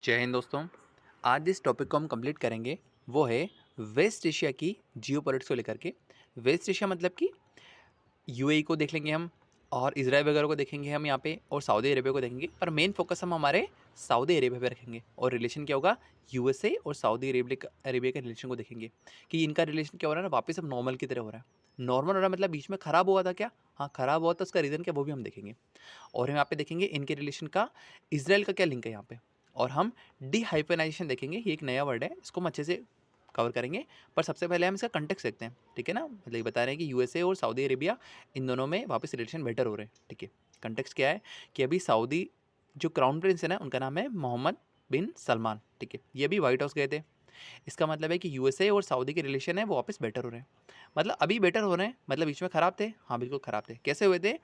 जय हिंद दोस्तों। आज जिस टॉपिक को हम कंप्लीट करेंगे वो है वेस्ट एशिया की जियोपॉलिटिक्स को लेकर के। वेस्ट एशिया मतलब कि यूएई को देख लेंगे हम, और इजराइल वगैरह को देखेंगे हम यहाँ पे, और सऊदी अरेबिया को देखेंगे, पर मेन फोकस हम हमारे सऊदी अरेबिया पे रखेंगे। और रिलेशन क्या होगा, यूएसए और सऊदी अरेबिया के रिलेशन को देखेंगे कि इनका रिलेशन क्या हो रहा है ना, वापस अब नॉर्मल की तरह हो रहा है। नॉर्मल हो रहा है मतलब बीच में ख़राब हुआ था क्या? हाँ, ख़राब हुआ था, उसका रीज़न क्या वो भी हम देखेंगे। और हम यहाँ पे देखेंगे इनके रिलेशन का इसराइल का क्या लिंक है यहाँ पे। और हम डीहाइफेनाइजेशन देखेंगे, ये एक नया वर्ड है, इसको हम अच्छे से कवर करेंगे। पर सबसे पहले हम इसका कंटेक्स्ट देखते हैं, ठीक है ना। मतलब ये बता रहे हैं कि यूएसए और सऊदी अरेबिया इन दोनों में वापस रिलेशन बेटर हो रहे हैं, ठीक है। कंटेक्स्ट क्या है कि अभी सऊदी जो क्राउन प्रिंस है ना, उनका नाम है मोहम्मद बिन सलमान, ठीक है। ये भी व्हाइट हाउस गए थे। इसका मतलब है कि यूएसए और सऊदी के रिलेशन है वो वापस बेटर हो रहे हैं। मतलब अभी बेटर हो रहे हैं, मतलब बीच में ख़राब थे। हाँ बिल्कुल ख़राब थे। कैसे हुए थे?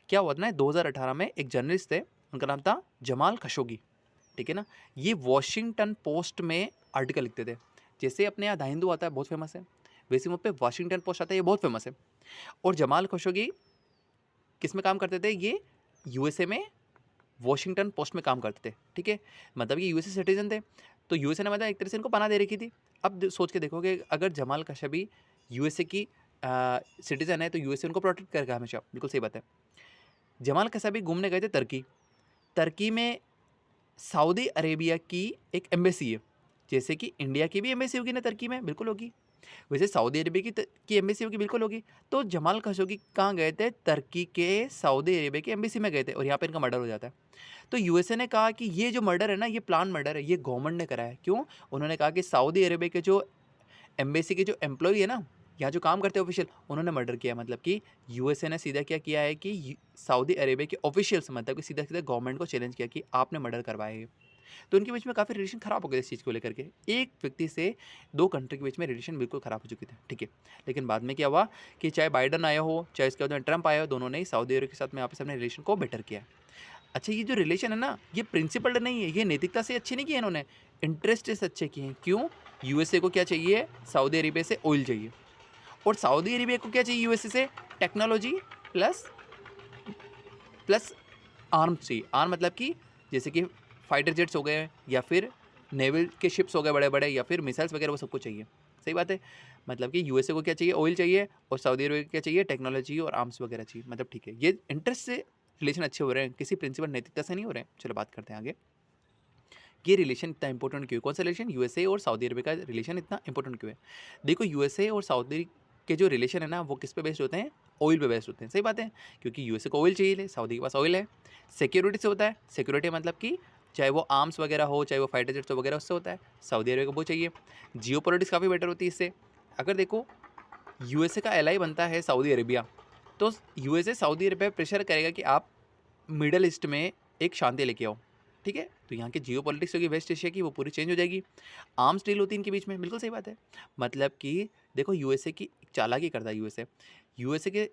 क्या हुआ था ना, 2018 में एक जर्नलिस्ट थे, उनका नाम था जमाल खशोगी, ठीक है ना। ये वॉशिंगटन पोस्ट में आर्टिकल लिखते थे। जैसे अपने यहाँ द हिंदू आता है, बहुत फेमस है, वैसे वहाँ पे वॉशिंगटन पोस्ट आता है, ये बहुत फेमस है। और जमाल खशोगी किस में काम करते थे? ये यूएसए में वॉशिंगटन पोस्ट में काम करते थे, ठीक है। मतलब ये यूएसए सिटीजन थे, तो यूएसए ने मतलब एक तरह से इनको पनाह दे रखी थी। अब सोच के देखो कि अगर जमाल खशोगी यूएसए की सिटीजन है तो यूएसए उनको प्रोटेक्ट करेगा हमेशा, बिल्कुल सही बात है। जमाल खशोगी घूमने गए थे तुर्की। तुर्की में सऊदी अरेबिया की एक एम्बेसी है, जैसे कि इंडिया की भी एम्बेसी होगी ना तुर्की में, बिल्कुल होगी। वैसे सऊदी अरेबिया की एम्बेसी होगी, बिल्कुल होगी। तो जमाल खशोगी कहाँ गए थे? तुर्की के सऊदी अरेबिया की एम्बेसी में गए थे, और यहाँ पे इनका मर्डर हो जाता है। तो यूएसए ने कहा कि ये जो मर्डर है ना, ये प्लान मर्डर है, ये गवर्नमेंट ने करा है। क्यों? उन्होंने कहा कि सऊदी अरेबिया के जो एम्बेसी के जो एम्प्लॉई है ना, यहाँ जो काम करते हैं ऑफिशियल, उन्होंने मर्डर किया। मतलब कि यूएसए ने सीधा क्या किया है कि सऊदी अरेबिया के ऑफिशियल्स, मतलब कि सीधा सीधा गवर्नमेंट को चैलेंज किया कि आपने मर्डर करवाया है। तो उनके बीच में काफ़ी रिलेशन ख़राब हो गए इस चीज़ को लेकर के। एक व्यक्ति से दो कंट्री के बीच में रिलेशन बिल्कुल ख़राब हो चुके थे, ठीक है। लेकिन बाद में क्या हुआ कि चाहे बाइडन आया हो, चाहे इसके बाद में ट्रंप आया हो, दोनों ने ही सऊदी अरब के साथ में आपस में अपने रिलेशन को बेटर किया। अच्छा, ये जो रिलेशन है ना, ये प्रिंसिपल्ड नहीं है, ये नैतिकता से अच्छे नहीं किए इन्होंने, इंटरेस्ट से अच्छे किए हैं। क्यों? यूएसए को क्या चाहिए? सऊदी अरेबिया से ऑयल चाहिए। और सऊदी अरेबिया को क्या चाहिए यूएसए से? टेक्नोलॉजी प्लस प्लस आर्म्स चाहिए। आर्म मतलब कि जैसे कि फाइटर जेट्स हो गए, या फिर नेवल के शिप्स हो गए बड़े बड़े, या फिर मिसाइल्स वगैरह, वो सबको चाहिए। सही बात है। मतलब कि यूएसए को क्या चाहिए? ऑयल चाहिए। और सऊदी अरब को क्या चाहिए? टेक्नोलॉजी और आर्म्स वगैरह चाहिए। मतलब ठीक है, ये इंटरेस्ट से रिलेशन अच्छे हो रहे हैं, किसी प्रिंसिपल नैतिकता से नहीं हो रहे हैं। चलो बात करते हैं आगे। ये रिलेशन इतना इंपॉर्टेंट क्यों? कौन सा रिलेशन? यूएसए और सऊदी अरबिया का रिलेशन इतना इंपॉर्टेंट क्यों है? देखो, यूएसए और सऊदी के जो रिलेशन है ना, वो किस पे बेस्ड होते हैं? ऑयल पे बेस्ड होते हैं। सही बात है, क्योंकि यूएसए को ऑयल चाहिए, सऊदी के पास ऑयल है। सिक्योरिटी से होता है। सिक्योरिटी मतलब कि चाहे वो आर्म्स वगैरह हो, चाहे वो फाइटर जेट्स वगैरह, उससे होता है। सऊदी अरबिया को वो चाहिए। जियो पॉलिटिक्स काफ़ी बेटर होती है इससे। अगर देखो, यूएसए का एलाई बनता है सऊदी अरेबिया, तो यूएसए सऊदी अरेबिया पे प्रेशर करेगा कि आप मिडल ईस्ट में एक शांति लेके आओ, ठीक है। तो यहाँ की जियो पॉलिटिक्स होगी वेस्ट एशिया की, वो पूरी चेंज हो जाएगी। आर्म्स डील होती है इनके बीच में, बिल्कुल सही बात है। मतलब कि देखो, यूएसए की चालाकी करता है यूएसए के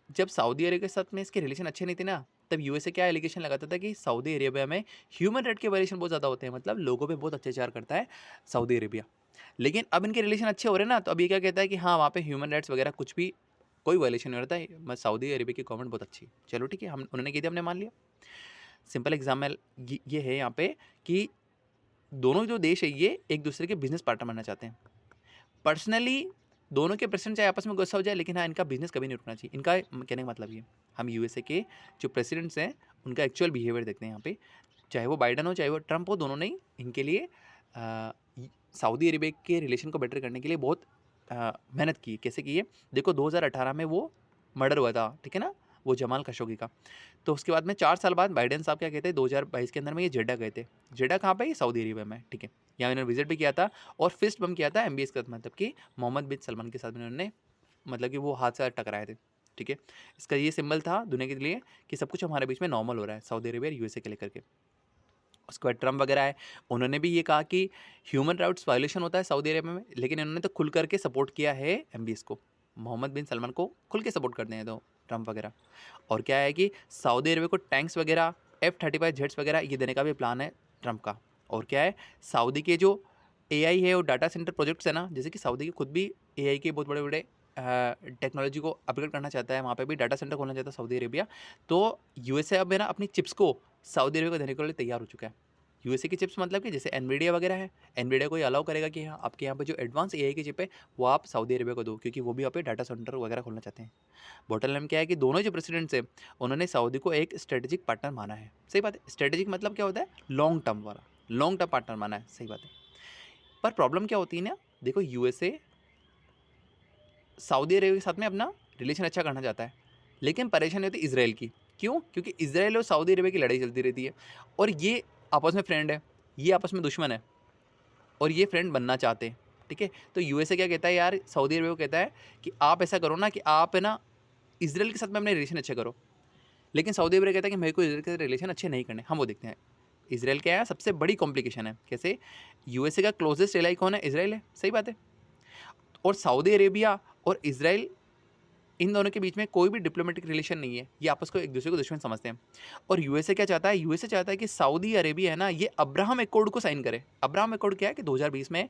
जब सऊदी अरेबिया के साथ में इसके रिलेशन अच्छे नहीं थे ना, तब यूएसए क्या एलिगेशन लगाता था कि सऊदी अरेबिया में ह्यूमन राइट के वायलेशन बहुत ज़्यादा होते हैं, मतलब लोगों पे बहुत अत्याचार करता है सऊदी अरेबिया। लेकिन अब इनके रिलेशन अच्छे हो रहे हैं ना, तो अब ये क्या कहता है कि हाँ, वहाँ पे ह्यूमन राइट्स वगैरह कुछ भी कोई वायलेशन नहीं रहता है। मैं सऊदी अरेबिया की गवर्नमेंट बहुत अच्छी है। चलो ठीक है, हम उन्होंने कही थी, हमने मान लिया। सिंपल एग्जाम्पल ये है यहाँ पे कि दोनों जो देश है ये एक दूसरे के बिजनेस पार्टनर बनना चाहते हैं। पर्सनली दोनों के प्रेसिडेंट चाहे आपस में गुस्सा हो जाए, लेकिन हाँ, इनका बिजनेस कभी नहीं रुकना चाहिए। इनका कहने का मतलब ये, हम यूएसए के जो प्रेसिडेंट्स हैं उनका एक्चुअल बिहेवियर देखते हैं यहाँ पे। चाहे वो बाइडन हो, चाहे वो ट्रंप हो, दोनों ने इनके लिए सऊदी अरेबिया के रिलेशन को बेटर करने के लिए बहुत मेहनत की। कैसे की है? देखो, 2018 में वो मर्डर हुआ था, ठीक है ना, वो जमाल खशोगी का। तो उसके बाद में 4 साल बाद बाइडेन साहब क्या कहते हैं, 2022 के अंदर में ये जेड्डा गए थे। जेड्डा कहाँ पे? सऊदी अरेबिया में, ठीक है। यहाँ इन्होंने विजिट भी किया था और फिस्ट बम किया था एमबीएस का, मतलब कि मोहम्मद बिन सलमान के साथ इन्होंने, मतलब कि वो हाथ से टकराए थे, ठीक है। इसका ये सिंबल था दुनिया के लिए कि सब कुछ हमारे बीच में नॉर्मल हो रहा है, सऊदी अरेबिया यूएसए के लेकर के। उसके बाद ट्रम्प वगैरह आए, उन्होंने भी ये कहा कि ह्यूमन राइट्स वायलेशन होता है सऊदी अरेबिया में, लेकिन इन्होंने तो खुल करके सपोर्ट किया है एमबीएस को, मोहम्मद बिन सलमान को खुल के सपोर्ट करते हैं तो ट्रम्प वगैरह। और क्या है कि सऊदी अरेबिया को टैंक्स वगैरह, F-35 जेट्स वगैरह ये देने का भी प्लान है ट्रम्प का। और क्या है, सऊदी के जो एआई है और डाटा सेंटर प्रोजेक्ट्स है ना, जैसे कि सऊदी के खुद भी एआई के बहुत बड़े बड़े टेक्नोलॉजी को अपग्रेड करना चाहता है, वहाँ पे भी डाटा सेंटर खोलना चाहता है सऊदी अरेबिया। तो यूएसए अब है ना अपनी चिप्स को सऊदी अरेबिया को देने के लिए तैयार हो चुका है। यूएसए की चिप्स मतलब कि जैसे एनवीडिया वगैरह है, एनवीडिया को ये अलाउ करेगा कि हाँ आपके यहाँ पे जो एडवांस एआई की चिप है वो आप सऊदी अरेबिया को दो, क्योंकि वो भी यहाँ पे डाटा सेंटर वगैरह खोलना चाहते हैं। बॉटल लाइन क्या है कि दोनों जो प्रेसिडेंट्स हैं उन्होंने सऊदी को एक स्ट्रेटेजिक पार्टनर माना है। सही बात है, स्ट्रेटेजिक मतलब क्या होता है, लॉन्ग टर्म वाला, लॉन्ग टर्म पार्टनर माना है। सही बात है। पर प्रॉब्लम क्या होती है ना, देखो यूएसए सऊदी अरेबिया के साथ में अपना रिलेशन अच्छा करना चाहता है, लेकिन परेशानी होती है इसराइल की। क्यों? क्योंकि इसराइल और सऊदी अरेबिया की लड़ाई चलती रहती है, और ये आपस में फ्रेंड है, ये आपस में दुश्मन है, और ये फ्रेंड बनना चाहते हैं। ठीक है, तो यूएसए क्या कहता है यार, सऊदी अरेबिया को कहता है कि आप ऐसा करो ना कि आप है ना इसराइल के साथ में अपने रिलेशन अच्छे करो, लेकिन सऊदी अरेबिया कहता है कि मेरे को इसराइल के रिलेशन अच्छे नहीं करने। हम वो देखते हैं। इसराइल क्या है, सबसे बड़ी कॉम्प्लिकेशन है। कैसे? यूएसए का क्लोजेस्ट एलाई कौन है? इसराइल है। सही बात है। और सऊदी अरेबिया और इसराइल, इन दोनों के बीच में कोई भी डिप्लोमेटिक रिलेशन नहीं है, ये आपस को एक दूसरे को दुश्मन समझते हैं। और यूएसए क्या चाहता है? यूएसए चाहता है कि सऊदी अरेबिया है ना ये अब्राहम एकॉर्ड को साइन करे। अब्राहम एकॉर्ड क्या है कि 2020 में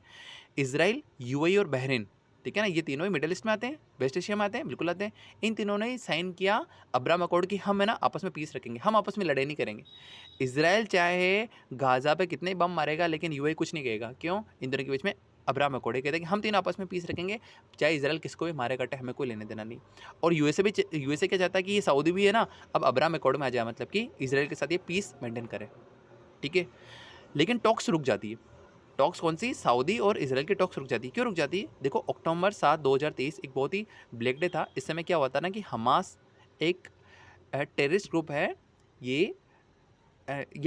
इसराइल, यूएई और बहरीन, ठीक है ना, ये तीनों ही मिडिल ईस्ट में आते हैं, वेस्ट एशिया में आते हैं, बिल्कुल आते हैं। इन तीनों ने साइन किया अब्राहम अकॉर्ड कि हम है ना आपस में पीस रखेंगे, हम आपस में लड़ाई नहीं करेंगे। इसराइल चाहे गाजा पे कितने बम मारेगा, लेकिन यूएई कुछ नहीं कहेगा। क्यों? इन दोनों के बीच में अब्राहम अकॉर्ड कहते हैं कि हम तीनों आपस में पीस रखेंगे, चाहे इसराइल किसको भी मारे कटे, हमें कोई लेने देना नहीं। और यूएसए क्या चाहता है कि ये सऊदी भी है ना अब अब्राहम अकॉर्ड में आ जाए, मतलब कि इसराइल के साथ ये पीस मेंटेन करे। ठीक है, लेकिन टॉक्स रुक जाती है। टॉक्स कौन सी? सऊदी और इसराइल की टॉक्स रुक जाती है। क्यों रुक जाती है? देखो अक्टूबर 7 2023 एक बहुत ही ब्लैक डे था। इस समय क्या हुआ था ना कि हमास एक टेररिस्ट ग्रुप है, ये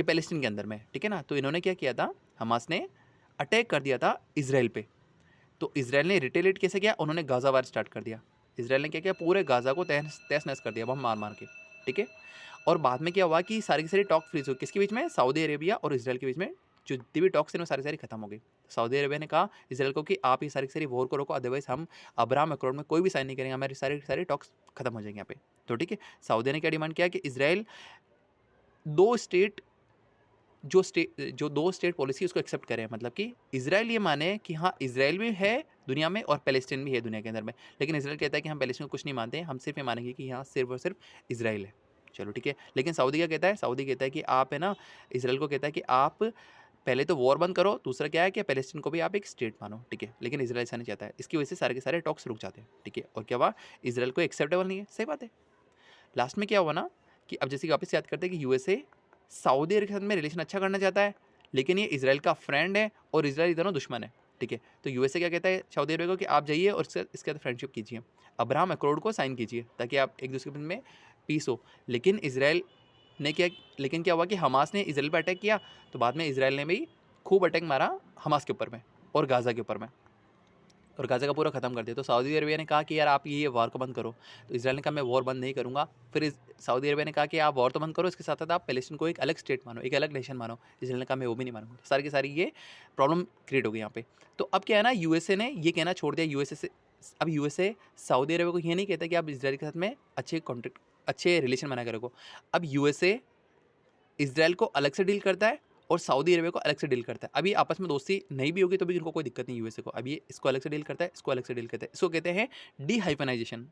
पैलेस्टीन के अंदर में, ठीक है ना। तो इन्होंने क्या किया था, हमास ने अटैक कर दिया था इसराइल पे। तो इसराइल ने रिटेलिएट कैसे किया? उन्होंने गाजा वार स्टार्ट कर दिया। इसराइल ने क्या किया? पूरे गाजा को तहस नहस कर दिया, बम मार मार के। ठीक है, और बाद में क्या हुआ कि सारी की सारी टॉक फ्रीज हुई। किसके बीच में? सऊदी अरेबिया और इसराइल के बीच में जो जितनी भी टॉक्स हैं वो सारी सारी खत्म हो गई। सऊदी अरेबिया ने कहा इसराइल को कि आप ये सारी की सारी वॉर को रोको, अदरवाइज हम अब्राहम अकॉर्ड में कोई भी साइन नहीं करेंगे, हमारी सारी की सारी टॉक्स खत्म हो जाएंगे यहाँ पे। तो ठीक है, सऊदी ने क्या डिमांड किया कि इसराइल जो दो स्टेट पॉलिसी उसको एक्सेप्ट करें, मतलब कि इसराइल ये माने कि हाँ इसराइल भी है दुनिया में और पैलेस्टीन भी है दुनिया के अंदर में, लेकिन इसराइल कहता है कि हम पैलेस्टीन को कुछ नहीं मानते हैं, हम सिर्फ ये मानेंगे कि यहाँ सिर्फ और सिर्फ इसराइल है। चलो ठीक है, लेकिन सऊदी क्या कहता है? सऊदी कहता है कि आप है ना, इसराइल को कहता है कि आप पहले तो वॉर बंद करो, दूसरा क्या है कि पैलेस्टीन को भी आप एक स्टेट मानो। ठीक है, लेकिन इसराइल ऐसा नहीं चाहता है। इसकी वजह से सारे के सारे टॉक्स रुक जाते हैं। ठीक है, और क्या हुआ? इसराइल को एक्सेप्टेबल नहीं है। सही बात है। लास्ट में क्या हुआ ना कि अब जैसे कि वापस याद करते हैं कि यूएसए सऊदी अरब के साथ में रिलेशन अच्छा करना चाहता है, लेकिन ये इसराइल का फ्रेंड है और इसराइल दोनों दुश्मन है। ठीक है, तो यूएसए क्या कहता है सऊदी अरब को कि आप जाइए और इसके साथ फ्रेंडशिप कीजिए, अब्राहम अकॉर्ड को साइन कीजिए, ताकि आप एक दूसरे के बीच में पीस हो। लेकिन इसराइल ने क्या हुआ कि हमास ने इसराइल पर अटैक किया, तो बाद में इसराइल ने भी खूब अटैक मारा हमास के ऊपर में और गाज़ा के ऊपर में, और गाज़ा का पूरा ख़त्म कर दिया। तो सऊदी अरबिया ने कहा कि यार आप ये वॉर को बंद करो, तो इसराइल ने कहा मैं वॉर बंद नहीं करूँगा। फिर सऊदी अरबिया ने कहा कि आप वॉर तो बंद करो, इसके साथ साथ आप पैलेस्टीन को एक अलग स्टेट मानो, एक अलग नेशन मानो। इसराइल ने कहा मैं वो भी नहीं मानूंगा। सारी की सारी ये प्रॉब्लम क्रिएट हो गई यहाँ पे। तो अब क्या है ना, यूएसए ने ये कहना छोड़ दिया। यूएसए से अब यूएसए सऊदी अरबिया को ये नहीं कहता कि आप इसराइल के साथ में अच्छे रिलेशन बना के रखो। अब यूएसए इसराइल को अलग से डील करता है और सऊदी अरेबिया को अलग से डील करता है। अभी आपस में दोस्ती नहीं भी होगी तो भी इनको कोई दिक्कत नहीं यूएसए को। अब ये इसको अलग से डील करता है, इसको अलग से डील करता है। इसको कहते हैं डीहाइफनाइजेशन,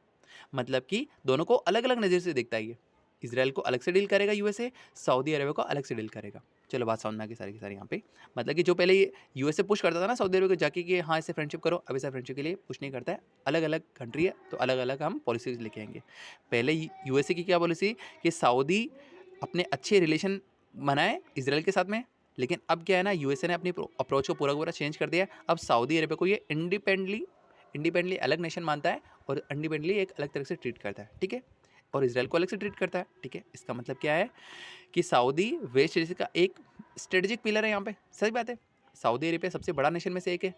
मतलब कि दोनों को अलग अलग नज़र से देखता है ये। इसराइल को अलग से डील करेगा यूएसए, सऊदी अरेबिया को अलग से डील करेगा। चलो बात समझ में आ गई सारी की सारी यहाँ पे। मतलब कि जो पहले यूएसए पुश करता था ना सऊदी अरेबिया को जाके कि हाँ इससे फ्रेंडशिप करो, अब ऐसा फ्रेंडशिप के लिए पुश नहीं करता है। अलग अलग कंट्री है तो अलग अलग हम पॉलिसीज लेके आएंगे। पहले यूएसए की क्या पॉलिसी कि सऊदी अपने अच्छे रिलेशन बनाए इसराइल के साथ में, लेकिन अब क्या है ना, यूएसए ने अपनी अप्रोच को पूरा चेंज कर दिया। अब सऊदी अरेबिया को ये इंडिपेंडली अलग नेशन मानता है और इंडिपेंडली एक अलग तरह से ट्रीट करता है। ठीक है, और इसराइल को अलग से ट्रीट करता है। ठीक है, इसका मतलब क्या है कि सऊदी वेस्ट एशिया का एक स्ट्रेटेजिक पिलर है यहाँ पे। सही बात है, सऊदी अरेबिया सबसे बड़ा नेशन में से एक है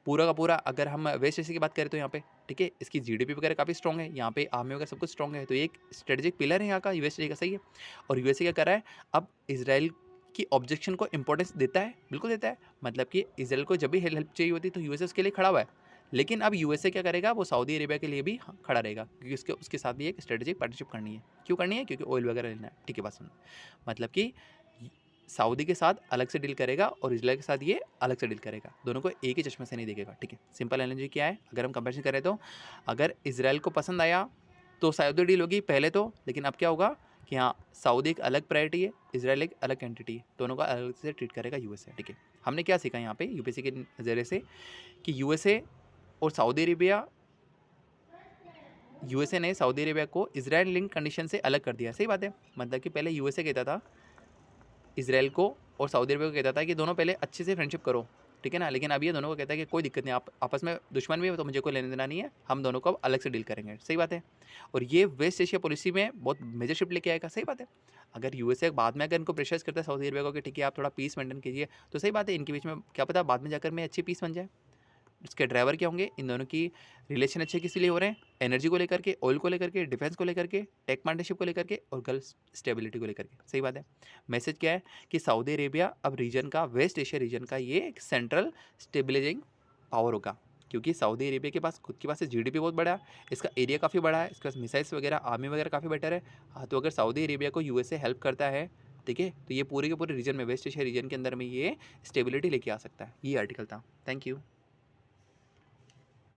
पूरा का पूरा। अगर हम वेस्ट एशिया की बात करें तो यहाँ पे, ठीक है, इसकी जीडीपी वगैरह काफ़ी स्ट्रॉग है, यहाँ पे आर्मी वगैरह सब कुछ स्ट्रॉग है। तो ये एक स्ट्रेटेजिक पिलर है यहाँ का वेस्ट एशिया का। सही है, और यूएसए क्या कर रहा है, अब इसराइल की ऑब्जेक्शन को इंपॉर्टेंस देता है, बिल्कुल देता है। मतलब कि इसराइल को जब भी हेल्प चाहिए होती है तो यूएसए उसके लिए खड़ा हुआ है। लेकिन अब यूएसए क्या करेगा, वो सऊदी अरेबिया के लिए भी खड़ा रहेगा, क्योंकि उसके साथ भी एक स्ट्रेटेजिक पार्टनरशिप करनी है। क्यों करनी है? क्योंकि ऑयल वगैरह लेना है। ठीक है, बात सुन, मतलब कि सऊदी के साथ अलग से डील करेगा और इसराइल के साथ ये अलग से डील करेगा, दोनों को एक ही चश्मे से नहीं देखेगा। ठीक है, सिंपल एनालॉजी क्या है, अगर हम कंपैरिजन करें तो अगर इसराइल को पसंद आया तो सऊदी डील होगी पहले तो, लेकिन अब क्या होगा कि हाँ सऊदी एक अलग प्रायोरिटी है, इजराइल एक अलग एंटिटी है, दोनों का अलग से ट्रीट करेगा यूएसए। ठीक है, हमने क्या सीखा यहाँ पे यूपीएससी के नज़रिए से कि यूएसए और सऊदी अरेबिया, यूएसए ने सऊदी अरेबिया को इजराइल लिंक कंडीशन से अलग कर दिया। सही बात है, मतलब कि पहले यूएसए कहता था इसराइल को और सऊदी अरेबिया को कहता था कि दोनों पहले अच्छे से फ्रेंडशिप करो, ठीक है ना, लेकिन अब ये दोनों को कहता है कि कोई दिक्कत नहीं, आप आपस में दुश्मन भी है तो मुझे कोई लेने देना नहीं है, हम दोनों को अब अलग से डील करेंगे। सही बात है, और ये वेस्ट एशिया पॉलिसी में बहुत मेजर शिफ्ट लेके आएगा। सही बात है, अगर यूएसए बाद में अगर इनको प्रेशराइज करता है सऊदी अरेबिया को कि ठीक है आप थोड़ा पीस मेंटेन कीजिए, तो सही बात है, इनके बीच में क्या पता बाद में जाकर में अच्छी पीस बन जाए। इसके ड्राइवर क्या होंगे, इन दोनों की रिलेशन अच्छे किस लिए हो रहे हैं, एनर्जी को लेकर के, ऑयल को लेकर के, डिफेंस को लेकर के, टेक पार्टनरशिप को लेकर के और गल्फ स्टेबिलिटी को लेकर के। सही बात है, मैसेज क्या है कि सऊदी अरेबिया अब रीजन का, वेस्ट एशिया रीजन का ये एक सेंट्रल स्टेबिलाइजिंग पावर होगा, क्योंकि सऊदी अरेबिया के पास खुद के पास जीडीपी बहुत बड़ा है, इसका एरिया काफ़ी बड़ा है, इसके पास मिसाइल्स वगैरह, आर्मी वगैरह काफ़ी बेटर है। हाँ, तो अगर सऊदी अरेबिया को यूएसए हेल्प करता है, ठीक है, तो ये पूरे के पूरे रीजन में, वेस्ट एशिया रीजन के अंदर में ये स्टेबिलिटी लेके आ सकता है। ये आर्टिकल था। Thank you.